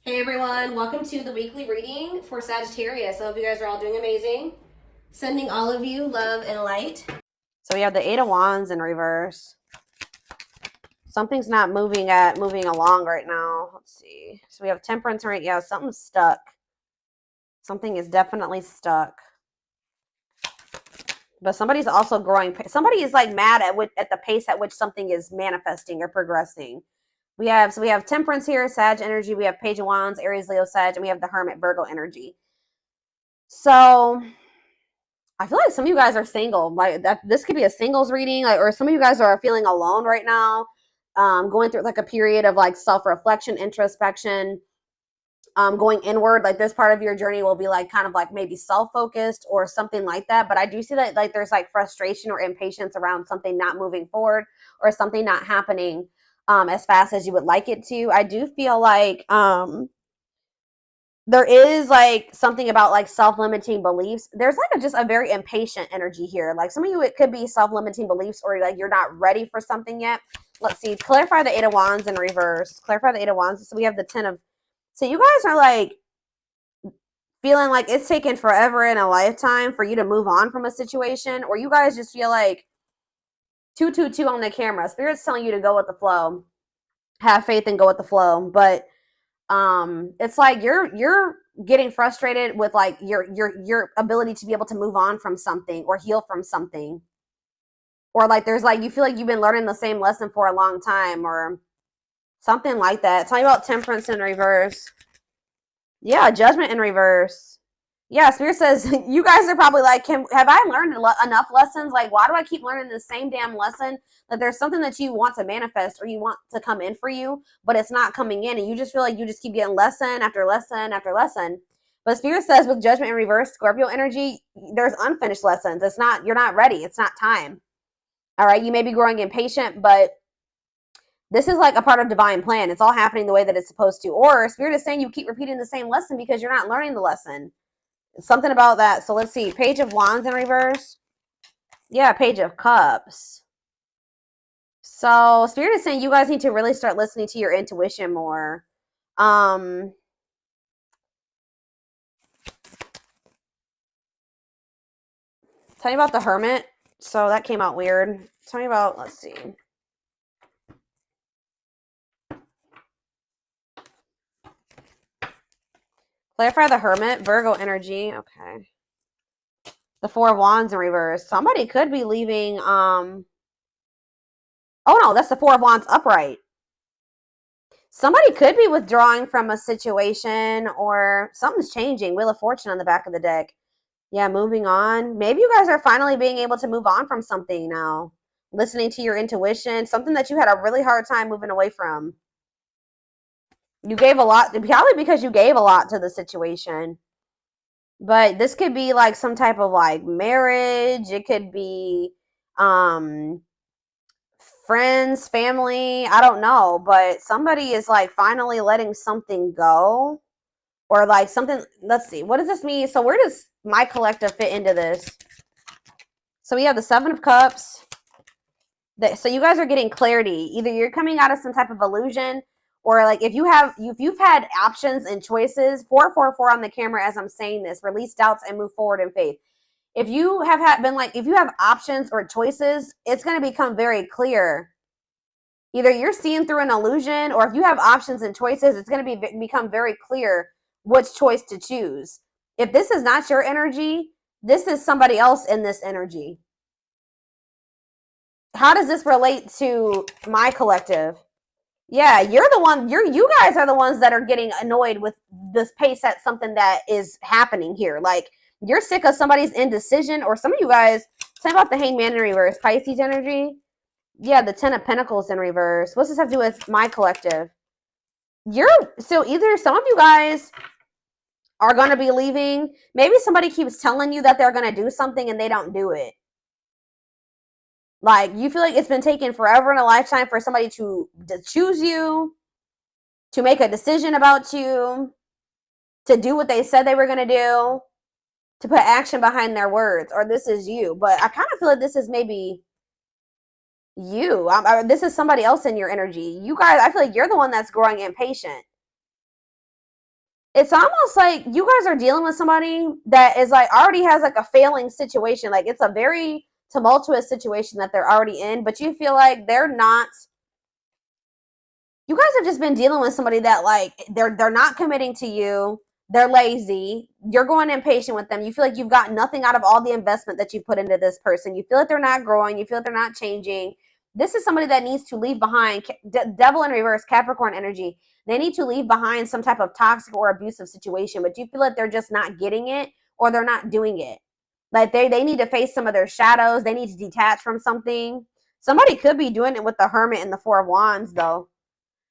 Hey everyone, welcome to the weekly reading for Sagittarius. I hope you guys are all doing amazing. Sending all of you love and light. So we have the Eight of Wands in reverse. Something's not moving along right now. Let's see. So we have Temperance right. Yeah, something's stuck. Something is definitely stuck. But somebody's also growing. Somebody is like mad at the pace at which something is manifesting or progressing. We have Temperance here, Sag energy. We have Page of Wands, Aries, Leo, Sag, and we have the Hermit, Virgo energy. So I feel like some of you guys are single. Like that, this could be a singles reading, or some of you guys are feeling alone right now, going through like a period of like self-reflection, introspection, going inward. Like this part of your journey will be like kind of like maybe self-focused or something like that. But I do see that like there's like frustration or impatience around something not moving forward or something not happening as fast as you would like it to. I do feel like there is like something about like self-limiting beliefs. There's like just a very impatient energy here. Like some of you, it could be self-limiting beliefs or like you're not ready for something yet. Let's see. Clarify the Eight of Wands in reverse. Clarify the Eight of Wands. So we have the Ten of. So you guys are like feeling like it's taken forever in a lifetime for you to move on from a situation, or you guys just feel like 222 on the camera. Spirit's telling you to go with the flow. Have faith and go with the flow. But it's like you're getting frustrated with like your ability to be able to move on from something or heal from something, or like there's like you feel like you've been learning the same lesson for a long time or something like that. Tell me about Temperance in reverse. Yeah, Judgment in reverse. Yeah, Spirit says you guys are probably like, have I learned enough lessons? Like, why do I keep learning the same damn lesson? That there's something that you want to manifest or you want to come in for you, but it's not coming in, and you just feel like you just keep getting lesson after lesson after lesson. But Spirit says with Judgment in reverse, Scorpio energy, there's unfinished lessons. It's not, you're not ready. It's not time. All right, you may be growing impatient, but this is like a part of divine plan. It's all happening the way that it's supposed to. Or Spirit is saying you keep repeating the same lesson because you're not learning the lesson. Something about that. So let's see. Page of Wands in reverse. Yeah, Page of Cups. So Spirit is saying you guys need to really start listening to your intuition more. Tell me about the Hermit. So that came out weird. Tell me about, let's see. Clarify the Hermit, Virgo energy. Okay. The Four of Wands in reverse. Somebody could be leaving. Oh no, that's the Four of Wands upright. Somebody could be withdrawing from a situation or something's changing. Wheel of Fortune on the back of the deck. Yeah, moving on. Maybe you guys are finally being able to move on from something now. Listening to your intuition, something that you had a really hard time moving away from. You gave a lot, probably because you gave a lot to the situation. But this could be like some type of like marriage. It could be friends, family. I don't know. But somebody is like finally letting something go. Or like something, let's see. What does this mean? So where does my collective fit into this? So we have the Seven of Cups. So you guys are getting clarity. Either you're coming out of some type of illusion, or like if you've had options and choices. 444 on the camera as I'm saying this. Release doubts and move forward in faith. If you have been like, if you have options or choices, it's going to become very clear. Either you're seeing through an illusion, or if you have options and choices, it's going to become very clear which choice to choose. If this is not your energy, this is somebody else in this energy. How does this relate to my collective? Yeah, you guys are the ones that are getting annoyed with this pace at something that is happening here. Like you're sick of somebody's indecision, or some of you guys, say about the Hangman in reverse, Pisces energy. Yeah, the Ten of Pentacles in reverse. What's this have to do with my collective? So either some of you guys are going to be leaving. Maybe somebody keeps telling you that they're going to do something and they don't do it. Like you feel like it's been taking forever in a lifetime for somebody to choose you, to make a decision about you, to do what they said they were going to do, to put action behind their words, or this is you. But I kind of feel like this is maybe you. This is somebody else in your energy. You guys, I feel like you're the one that's growing impatient. It's almost like you guys are dealing with somebody that is like already has like a failing situation. Like it's a very tumultuous situation that they're already in, but you feel like they're not. You guys have just been dealing with somebody that like they're not committing to you. They're lazy. You're going impatient with them. You feel like you've got nothing out of all the investment that you put into this person. You feel like they're not growing. You feel like they're not changing. This is somebody that needs to leave behind. Devil in reverse, Capricorn energy. They need to leave behind some type of toxic or abusive situation, but you feel like they're just not getting it or they're not doing it. Like they need to face some of their shadows. They need to detach from something. Somebody could be doing it with the Hermit and the Four of Wands, though.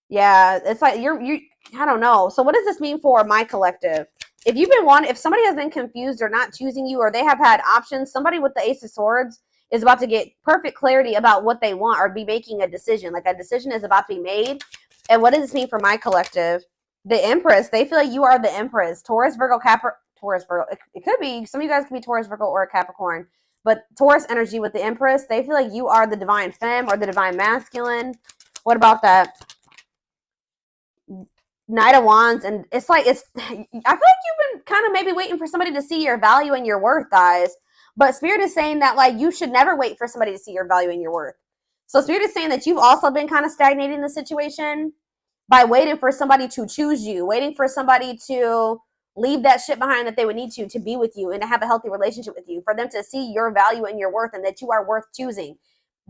Yeah, it's like you I don't know. So what does this mean for my collective? If you've been if somebody has been confused or not choosing you or they have had options, somebody with the Ace of Swords is about to get perfect clarity about what they want or be making a decision. Like a decision is about to be made. And what does this mean for my collective? The Empress, they feel like you are the Empress. Taurus, Virgo, Taurus, Virgo. It could be, some of you guys could be Taurus, Virgo, or a Capricorn. But Taurus energy with the Empress, they feel like you are the divine femme or the divine masculine. What about that? Knight of Wands, and it's like I feel like you've been kind of maybe waiting for somebody to see your value and your worth, guys. But Spirit is saying that like you should never wait for somebody to see your value and your worth. So Spirit is saying that you've also been kind of stagnating the situation by waiting for somebody to choose you, waiting for somebody to leave that shit behind that they would need to be with you and to have a healthy relationship with you, for them to see your value and your worth and that you are worth choosing.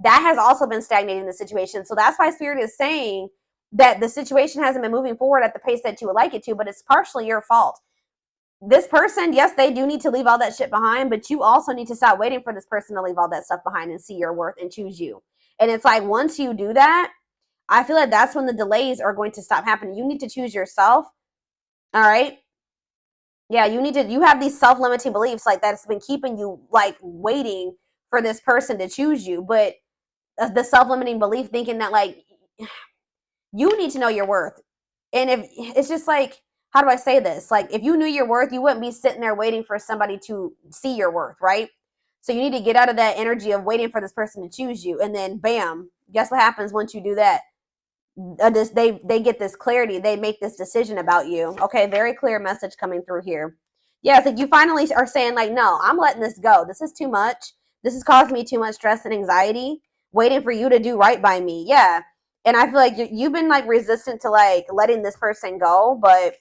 That has also been stagnating the situation. So that's why Spirit is saying that the situation hasn't been moving forward at the pace that you would like it to, but it's partially your fault. This person, yes, they do need to leave all that shit behind, but you also need to stop waiting for this person to leave all that stuff behind and see your worth and choose you. And it's like once you do that, I feel like that's when the delays are going to stop happening. You need to choose yourself. All right. Yeah, you have these self-limiting beliefs like that's been keeping you like waiting for this person to choose you. But the self-limiting belief thinking that like you need to know your worth. And if it's just like, how do I say this? Like if you knew your worth, you wouldn't be sitting there waiting for somebody to see your worth, right? So you need to get out of that energy of waiting for this person to choose you. And then bam, guess what happens once you do that? They get this clarity. They make this decision about you. Okay, very clear message coming through here. Yeah, it's like you finally are saying like, no, I'm letting this go. This is too much. This is causing me too much stress and anxiety. Waiting for you to do right by me. Yeah, and I feel like you've been like resistant to like letting this person go, but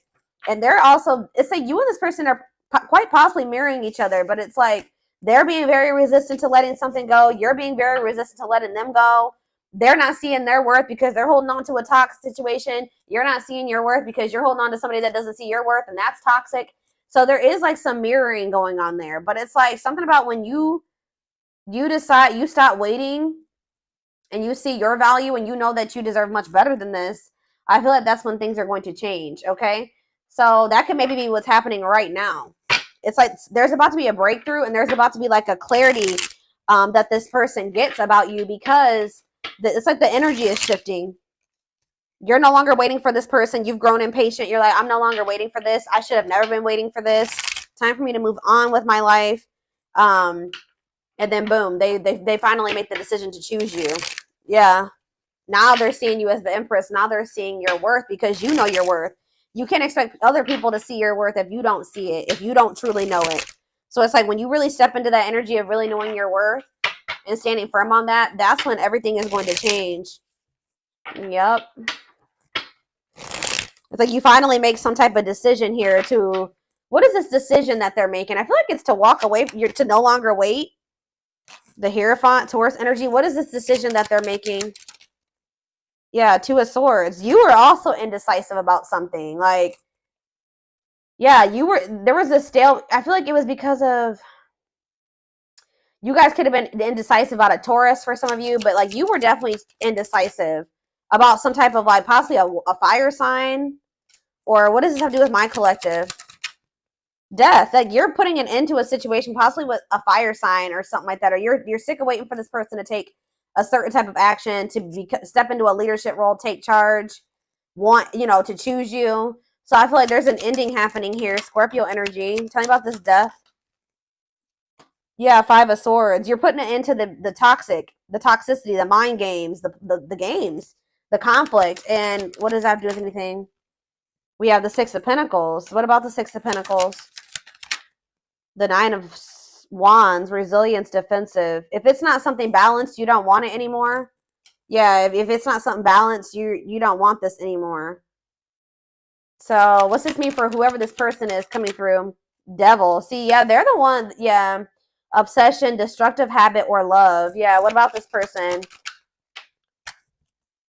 and they're also, it's like you and this person are quite possibly mirroring each other, but it's like they're being very resistant to letting something go. You're being very resistant to letting them go. They're not seeing their worth because they're holding on to a toxic situation. You're not seeing your worth because you're holding on to somebody that doesn't see your worth, and that's toxic. So there is like some mirroring going on there, but it's like something about when you decide, you stop waiting and you see your value and you know that you deserve much better than this. I feel like that's when things are going to change. Okay, so that could maybe be what's happening right now. It's like there's about to be a breakthrough and there's about to be like a clarity that this person gets about you, because it's like the energy is shifting. You're no longer waiting for this person. You've grown impatient. You're like, I'm no longer waiting for this. I should have never been waiting for this. Time for me to move on with my life. And then boom, they finally make the decision to choose you. Yeah. Now they're seeing you as the Empress. Now they're seeing your worth because you know your worth. You can't expect other people to see your worth if you don't see it, if you don't truly know it. So it's like when you really step into that energy of really knowing your worth and standing firm on that, that's when everything is going to change. Yep. It's like you finally make some type of decision here to, what is this decision that they're making? I feel like it's to walk away, to no longer wait. The Hierophant, Taurus energy. What is this decision that they're making? Yeah, Two of Swords. You were also indecisive about something. Like, yeah, there was a I feel like it was because of, you guys could have been indecisive about a Taurus for some of you, but like you were definitely indecisive about some type of like possibly a fire sign. Or what does this have to do with my collective? Death. Like you're putting an end to a situation possibly with a fire sign or something like that. Or you're sick of waiting for this person to take a certain type of action, to step into a leadership role, take charge, to choose you. So I feel like there's an ending happening here. Scorpio energy. Tell me about this death. Yeah, Five of Swords. You're putting it into the toxicity, the mind games, the games, the conflict. And what does that have to do with anything? We have the Six of Pentacles. What about the Six of Pentacles? The Nine of Wands, resilience, defensive. If it's not something balanced, you don't want it anymore. Yeah, if it's not something balanced, you don't want this anymore. So what's this mean for whoever this person is coming through? Devil. See, yeah, they're the one. Yeah. Obsession, destructive habit, or love. Yeah, what about this person?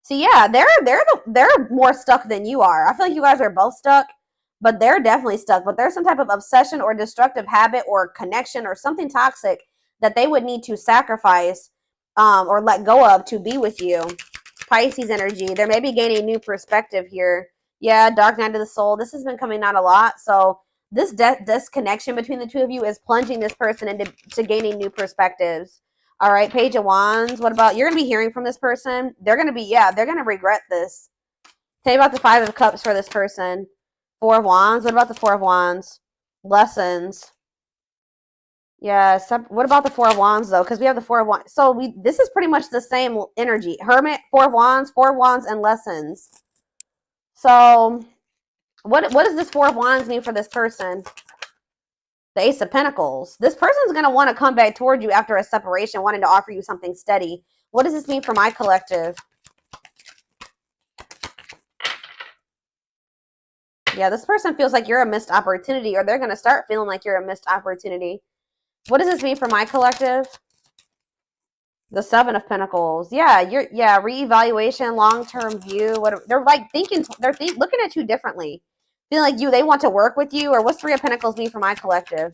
See, yeah, they're more stuck than you are. I feel like you guys are both stuck, but they're definitely stuck. But there's some type of obsession or destructive habit or connection or something toxic that they would need to sacrifice or let go of to be with you. Pisces energy. They may be gaining new perspective here. Yeah, dark night of the soul. This has been coming out a lot. So this connection between the two of you is plunging this person into gaining new perspectives. All right, Page of Wands. What about, you're going to be hearing from this person. They're going to be, yeah, they're going to regret this. Tell me about the Five of Cups for this person. Four of Wands. What about the Four of Wands? Lessons. Yeah, what about the Four of Wands, though? Because we have the Four of Wands. So this is pretty much the same energy. Hermit, Four of Wands, and lessons. So what does this Four of Wands mean for this person? The Ace of Pentacles. This person's going to want to come back toward you after a separation, wanting to offer you something steady. What does this mean for my collective? Yeah, this person feels like you're a missed opportunity, or they're going to start feeling like you're a missed opportunity. What does this mean for my collective? The Seven of Pentacles. Yeah, reevaluation, long-term view. What they're like thinking, looking at you differently. Feeling like they want to work with you, or what's Three of Pentacles mean for my collective?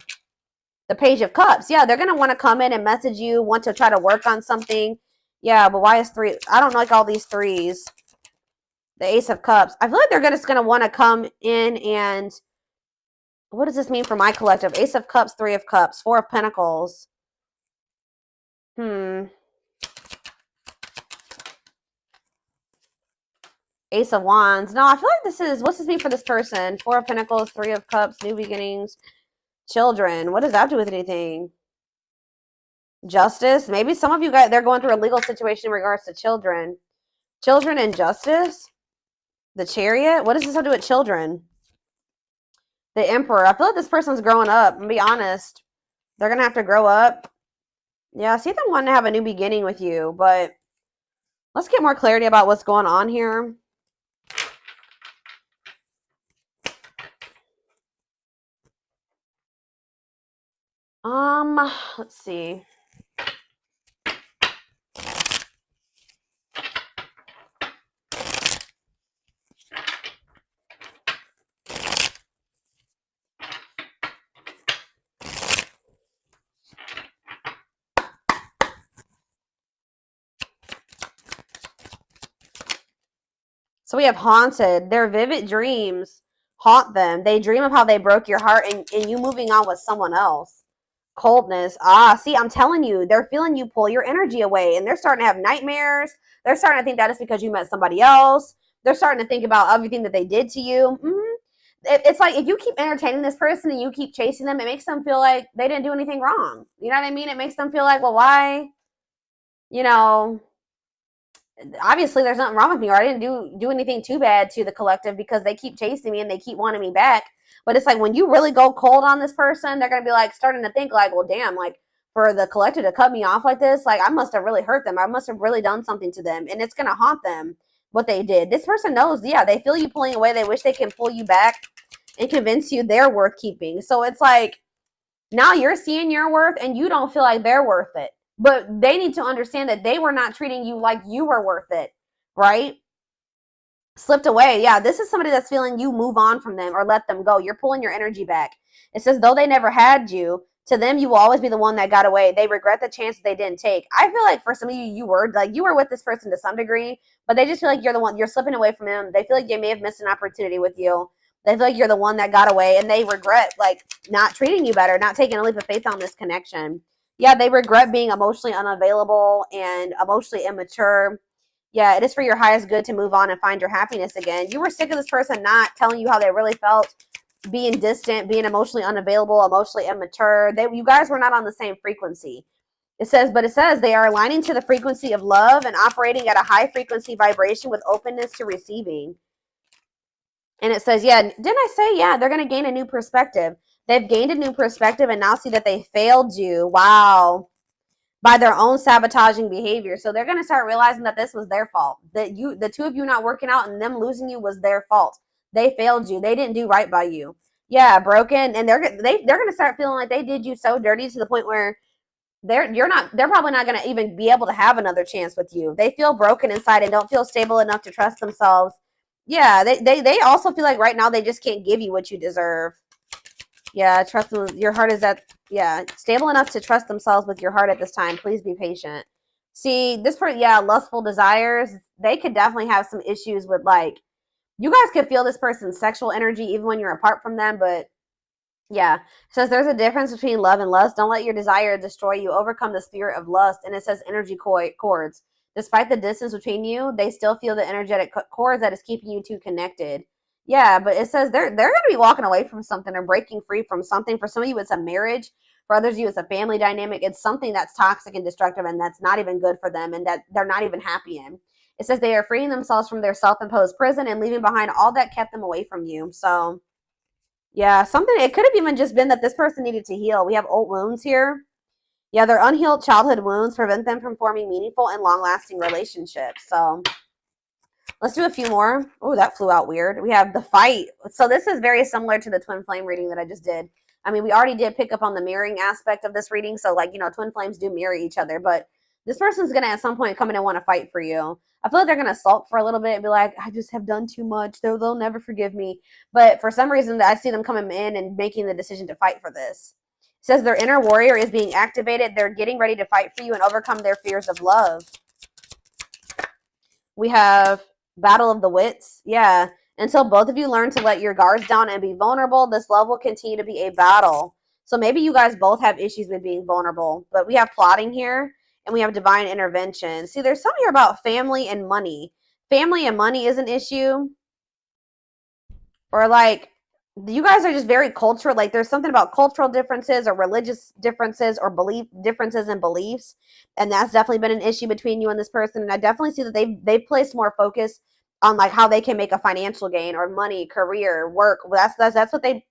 The Page of Cups. Yeah, they're going to want to come in and message you, want to try to work on something. Yeah, but why is three? I don't like all these threes. The Ace of Cups. I feel like they're just going to want to come in and, what does this mean for my collective? Ace of Cups, Three of Cups, Four of Pentacles. Ace of Wands. No, I feel like what's this mean for this person? Four of Pentacles, Three of Cups, new beginnings, children. What does that do with anything? Justice. Maybe some of you guys, they're going through a legal situation in regards to children. Children and justice. The Chariot. What does this have to do with children? The Emperor. I feel like this person's growing up. I'm gonna be honest. They're gonna have to grow up. Yeah, I see them wanting to have a new beginning with you, but let's get more clarity about what's going on here. Let's see. So we have haunted. Their vivid dreams haunt them. They dream of how they broke your heart and you moving on with someone else. Coldness. See, I'm telling you, they're feeling you pull your energy away, and they're starting to have nightmares. They're starting to think that it's because you met somebody else. They're starting to think about everything that they did to you. It's like if you keep entertaining this person and you keep chasing them, it makes them feel like they didn't do anything wrong. You know what I mean? It makes them feel like, well, why? You know, obviously there's nothing wrong with me, or I didn't do anything too bad to the collective because they keep chasing me and they keep wanting me back. But it's like when you really go cold on this person, they're going to be like starting to think like, well, damn, like for the collective to cut me off like this, like I must have really hurt them. I must have really done something to them, and it's going to haunt them what they did. This person knows, yeah, they feel you pulling away. They wish they can pull you back and convince you they're worth keeping. So it's like now you're seeing your worth and you don't feel like they're worth it. But they need to understand that they were not treating you like you were worth it, right? Slipped away. Yeah, this is somebody that's feeling you move on from them or let them go. You're pulling your energy back. It says, though they never had you, to them, you will always be the one that got away. They regret the chance they didn't take. I feel like for some of you, you were with this person to some degree, but they just feel like you're the one, you're slipping away from them. They feel like they may have missed an opportunity with you. They feel like you're the one that got away, and they regret like not treating you better, not taking a leap of faith on this connection. Yeah, they regret being emotionally unavailable and emotionally immature. Yeah, it is for your highest good to move on and find your happiness again. You were sick of this person not telling you how they really felt, being distant, being emotionally unavailable, emotionally immature. You guys were not on the same frequency. It says they are aligning to the frequency of love and operating at a high frequency vibration with openness to receiving. And it says, yeah, didn't I say, yeah, they're going to gain a new perspective. They've gained a new perspective and now see that they failed you. Wow. By their own sabotaging behavior. So they're going to start realizing that this was their fault. That the two of you not working out and them losing you was their fault. They failed you. They didn't do right by you. Yeah, broken. And they're going to start feeling like they did you so dirty to the point where they're probably not going to even be able to have another chance with you. They feel broken inside and don't feel stable enough to trust themselves. Yeah, they also feel like right now they just can't give you what you deserve. Yeah, trust them. Your heart is at, yeah, stable enough to trust themselves with your heart at this time. Please be patient. See, this person, yeah, lustful desires, they could definitely have some issues with, like, you guys could feel this person's sexual energy even when you're apart from them, but yeah. It says there's a difference between love and lust. Don't let your desire destroy you. Overcome the spirit of lust. And it says energy cords. Despite the distance between you, they still feel the energetic cords that is keeping you two connected. Yeah, but it says they're going to be walking away from something or breaking free from something. For some of you, it's a marriage. For others of you, it's a family dynamic. It's something that's toxic and destructive and that's not even good for them and that they're not even happy in. It says they are freeing themselves from their self-imposed prison and leaving behind all that kept them away from you. So yeah, something, it could have even just been that this person needed to heal. We have old wounds here. Yeah, their unhealed childhood wounds prevent them from forming meaningful and long-lasting relationships. So let's do a few more. Oh, that flew out weird. We have the fight. So this is very similar to the twin flame reading that I just did. I mean, we already did pick up on the mirroring aspect of this reading. So, like, you know, twin flames do mirror each other. But this person's going to at some point come in and want to fight for you. I feel like they're going to sulk for a little bit and be like, I just have done too much. They'll never forgive me. But for some reason, I see them coming in and making the decision to fight for this. It says their inner warrior is being activated. They're getting ready to fight for you and overcome their fears of love. We have Battle of the Wits. Yeah. Until both of you learn to let your guards down and be vulnerable, this love will continue to be a battle. So maybe you guys both have issues with being vulnerable, but we have plotting here and we have divine intervention. See, there's something here about family and money. Family and money is an issue. Or like, you guys are just very cultural. Like, there's something about cultural differences or religious differences or belief differences in beliefs, and that's definitely been an issue between you and this person. And I definitely see that they've placed more focus on like how they can make a financial gain or money, career, work. That's what they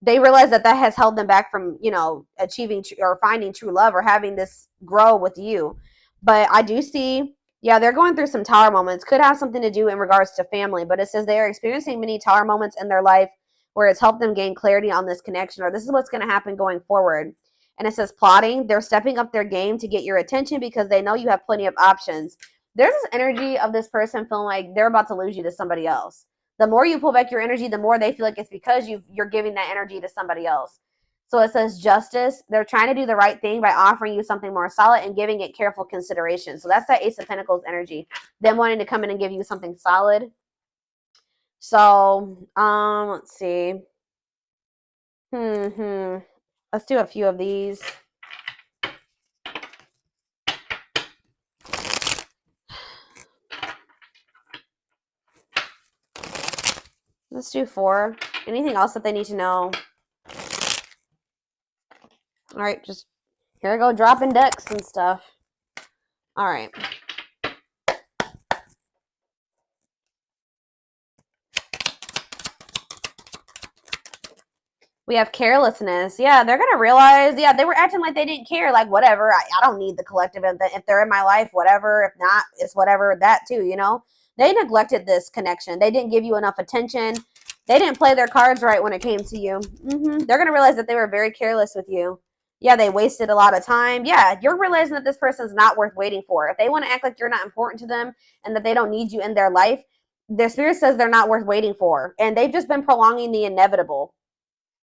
realize that has held them back from, you know, achieving or finding true love or having this grow with you. But I do see, yeah, they're going through some tower moments. Could have something to do in regards to family, but it says they are experiencing many tower moments in their life where it's helped them gain clarity on this connection, or this is what's going to happen going forward. And it says plotting. They're stepping up their game to get your attention because they know you have plenty of options. There's this energy of this person feeling like they're about to lose you to somebody else. The more you pull back your energy, the more they feel like it's because you're giving that energy to somebody else. So it says justice. They're trying to do the right thing by offering you something more solid and giving it careful consideration. So that's that Ace of Pentacles energy. Them wanting to come in and give you something solid. So, let's see. Let's do a few of these. Let's do 4. Anything else that they need to know? All right, just here I go dropping decks and stuff. All right. We have carelessness. Yeah, they're going to realize, yeah, they were acting like they didn't care. Like, whatever. I don't need the collective. If they're in my life, whatever. If not, it's whatever. That too, you know? They neglected this connection. They didn't give you enough attention. They didn't play their cards right when it came to you. They're going to realize that they were very careless with you. Yeah, they wasted a lot of time. Yeah, you're realizing that this person's not worth waiting for. If they want to act like you're not important to them and that they don't need you in their life, their spirit says they're not worth waiting for. And they've just been prolonging the inevitable.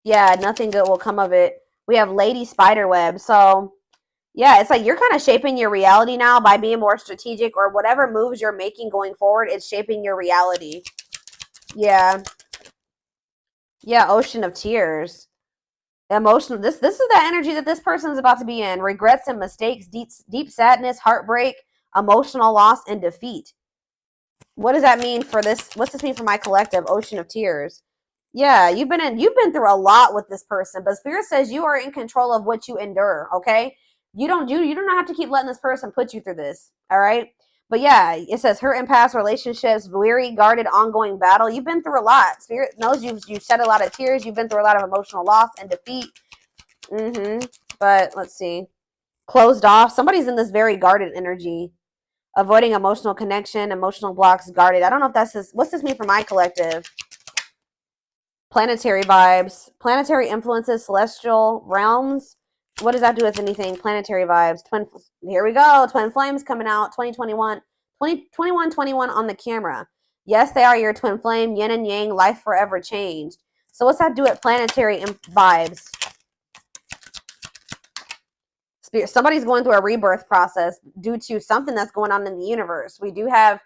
Yeah, nothing good will come of it. We have Lady Spiderweb. So, yeah, it's like you're kind of shaping your reality now by being more strategic, or whatever moves you're making going forward, it's shaping your reality. Yeah. Yeah, Ocean of Tears. Emotional. This is the energy that this person is about to be in. Regrets and mistakes, deep sadness, heartbreak, emotional loss, and defeat. What does that mean for this? What's this mean for my collective? Ocean of Tears. Yeah, you've been through a lot with this person, but Spirit says you are in control of what you endure, okay? You don't have to keep letting this person put you through this, all right? But yeah, it says hurt in past relationships, weary, guarded, ongoing battle. You've been through a lot. Spirit knows you've shed a lot of tears. You've been through a lot of emotional loss and defeat. But let's see. Closed off. Somebody's in this very guarded energy. Avoiding emotional connection, emotional blocks, guarded. I don't know if that's this. What's this mean for my collective? Planetary vibes. Planetary influences, celestial realms. What does that do with anything? Planetary vibes. Here we go. Twin flames coming out. 2021. 21 on the camera. Yes, they are your twin flame. Yin and yang. Life forever changed. So what's that do with planetary vibes? Spirit. Somebody's going through a rebirth process due to something that's going on in the universe. We do have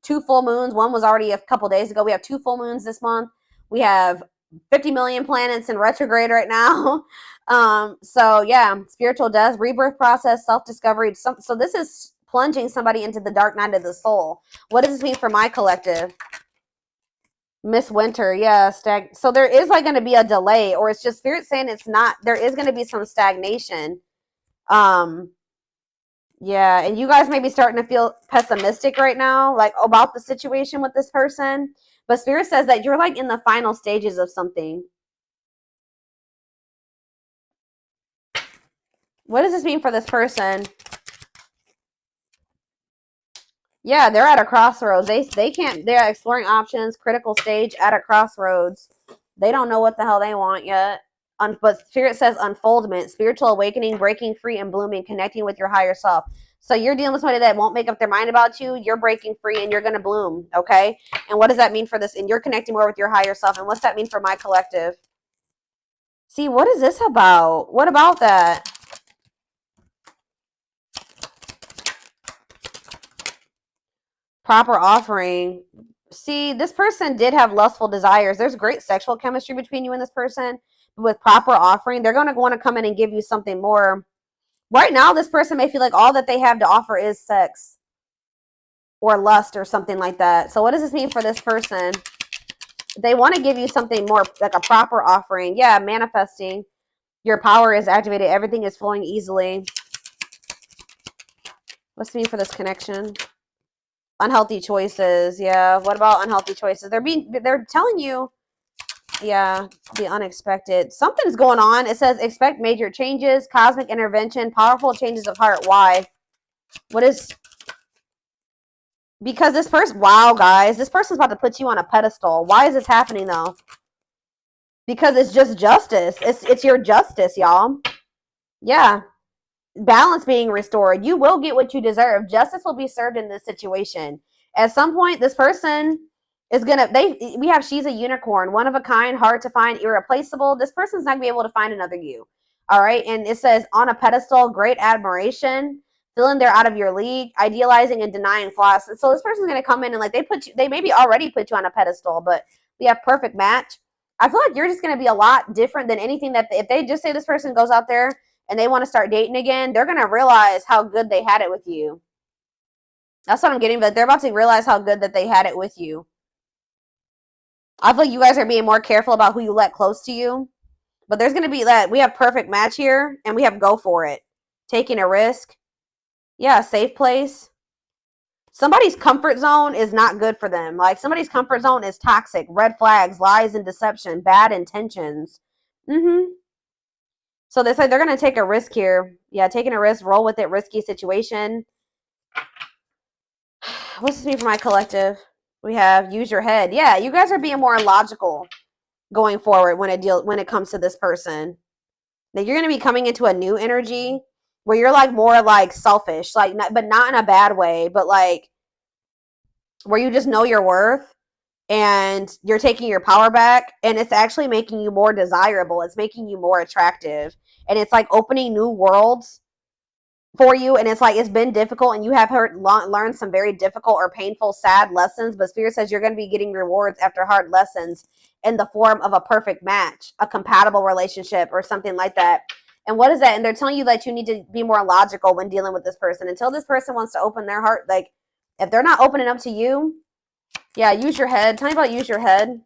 2 full moons. One was already a couple days ago. We have 2 full moons this month. We have 50 million planets in retrograde right now. So yeah, spiritual death, rebirth process, self-discovery. So this is plunging somebody into the dark night of the soul. What does this mean for my collective? Miss Winter, yeah, so there is like going to be a delay, or it's just spirit saying it's not. There is going to be some stagnation. Yeah, and you guys may be starting to feel pessimistic right now, like about the situation with this person. But Spirit says that you're like in the final stages of something. What does this mean for this person? Yeah, they're at a crossroads. They can't. They're exploring options. Critical stage at a crossroads. They don't know what the hell they want yet. But Spirit says unfoldment, spiritual awakening, breaking free and blooming, connecting with your higher self. So you're dealing with somebody that won't make up their mind about you. You're breaking free and you're going to bloom, okay? And what does that mean for this? And you're connecting more with your higher self. And what's that mean for my collective? See, what is this about? What about that? Proper offering. See, this person did have lustful desires. There's great sexual chemistry between you and this person. With proper offering, they're going to want to come in and give you something more. Right now, this person may feel like all that they have to offer is sex or lust or something like that. So what does this mean for this person? They want to give you something more, like a proper offering. Yeah, manifesting. Your power is activated. Everything is flowing easily. What's it mean for this connection? Unhealthy choices. Yeah, what about unhealthy choices? They're telling you, yeah, the unexpected. Something's going on. It says expect major changes, cosmic intervention, powerful changes of heart. Why? What is... Because this person... Wow, guys. This person's about to put you on a pedestal. Why is this happening, though? Because it's just justice. It's your justice, y'all. Yeah. Balance being restored. You will get what you deserve. Justice will be served in this situation. At some point, this person... is gonna she's a unicorn, one of a kind, hard to find, irreplaceable. This person's not gonna be able to find another you. All right. And it says on a pedestal, great admiration, feeling they're out of your league, idealizing and denying flaws. So this person's gonna come in and like they maybe already put you on a pedestal, but we have perfect match. I feel like you're just gonna be a lot different than anything that if they just say this person goes out there and they want to start dating again, they're gonna realize how good they had it with you. That's what I'm getting, but they're about to realize how good that they had it with you. I feel like you guys are being more careful about who you let close to you. But there's going to be that. We have perfect match here, and we have go for it. Taking a risk. Yeah, safe place. Somebody's comfort zone is not good for them. Like, somebody's comfort zone is toxic. Red flags, lies and deception, bad intentions. So they say they're going to take a risk here. Yeah, taking a risk, roll with it, risky situation. What's this mean for my collective? We have use your head. Yeah, you guys are being more logical going forward when it comes to this person. Now you're going to be coming into a new energy where you're like more like selfish, like but not in a bad way, but like where you just know your worth and you're taking your power back, and it's actually making you more desirable. It's making you more attractive, and it's like opening new worlds for you. And it's like it's been difficult and you have learned some very difficult or painful, sad lessons, but Spirit says you're going to be getting rewards after hard lessons in the form of a perfect match, a compatible relationship or something like that. And what is that? And they're telling you that you need to be more logical when dealing with this person. Until this person wants to open their heart, like if they're not opening up to you, yeah, use your head. Tell me about use your head.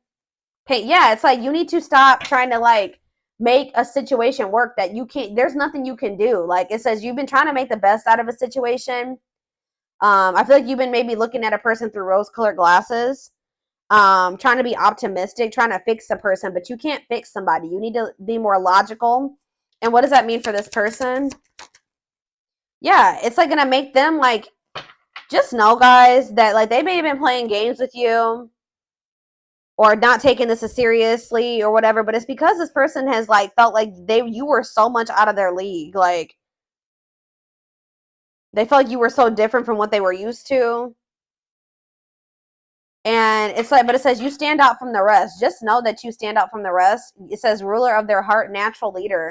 Yeah, it's like you need to stop trying to like make a situation work that you can't. There's nothing you can do. Like it says you've been trying to make the best out of a situation, I feel like you've been maybe looking at a person through rose-colored glasses, trying to be optimistic, trying to fix the person, but you can't fix somebody. You need to be more logical. And what does that mean for this person? Yeah, it's like gonna make them like, just know, guys, that like they may have been playing games with you or not taking this as seriously or whatever, but it's because this person has like felt like you were so much out of their league. Like they felt like you were so different from what they were used to. And it's like, but it says you stand out from the rest. Just know that you stand out from the rest. It says ruler of their heart, natural leader,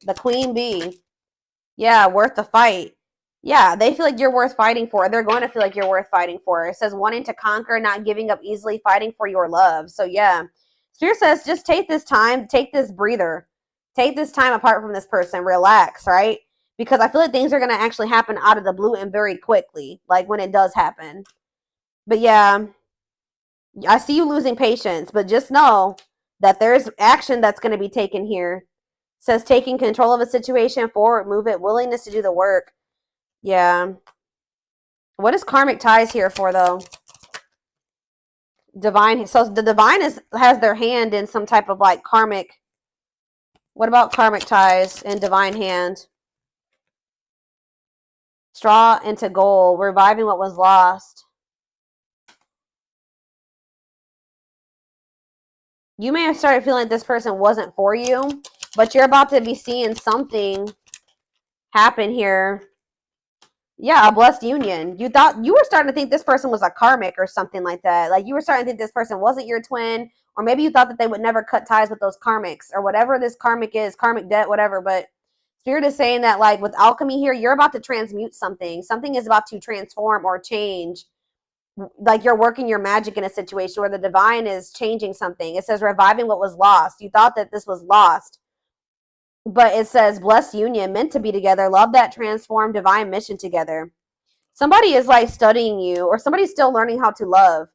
the queen bee. Yeah, worth the fight. Yeah, they feel like you're worth fighting for. They're going to feel like you're worth fighting for. It says wanting to conquer, not giving up easily, fighting for your love. So yeah, Spirit says just take this time, take this breather, take this time apart from this person, relax, right? Because I feel like things are going to actually happen out of the blue and very quickly, like when it does happen. But yeah, I see you losing patience, but just know that there's action that's going to be taken here. It says taking control of a situation, forward movement, willingness to do the work. Yeah. What is karmic ties here for, though? Divine. So the divine has their hand in some type of like karmic. What about karmic ties and divine hand? Straw into gold, reviving what was lost. You may have started feeling like this person wasn't for you, but you're about to be seeing something happen here. Yeah, a blessed union. You thought you were starting to think this person was a karmic or something like that. Like you were starting to think this person wasn't your twin, or maybe you thought that they would never cut ties with those karmics or whatever this karmic is, karmic debt, whatever. But Spirit is saying that like with alchemy here, you're about to transmute something. Something is about to transform or change. Like you're working your magic in a situation where the divine is changing something. It says reviving what was lost. You thought that this was lost. But it says blessed union, meant to be together, love that transform divine mission together. Somebody is like studying you, or somebody's still learning how to love.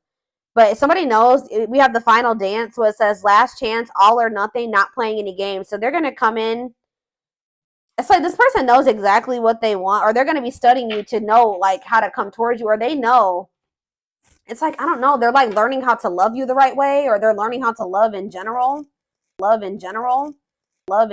But somebody knows. We have the final dance where it says last chance, all or nothing, not playing any games. So they're going to come in. It's like this person knows exactly what they want, or they're going to be studying you to know like how to come towards you, or they know. It's like, I don't know. They're like learning how to love you the right way, or they're learning how to love in general. Love in general. Love in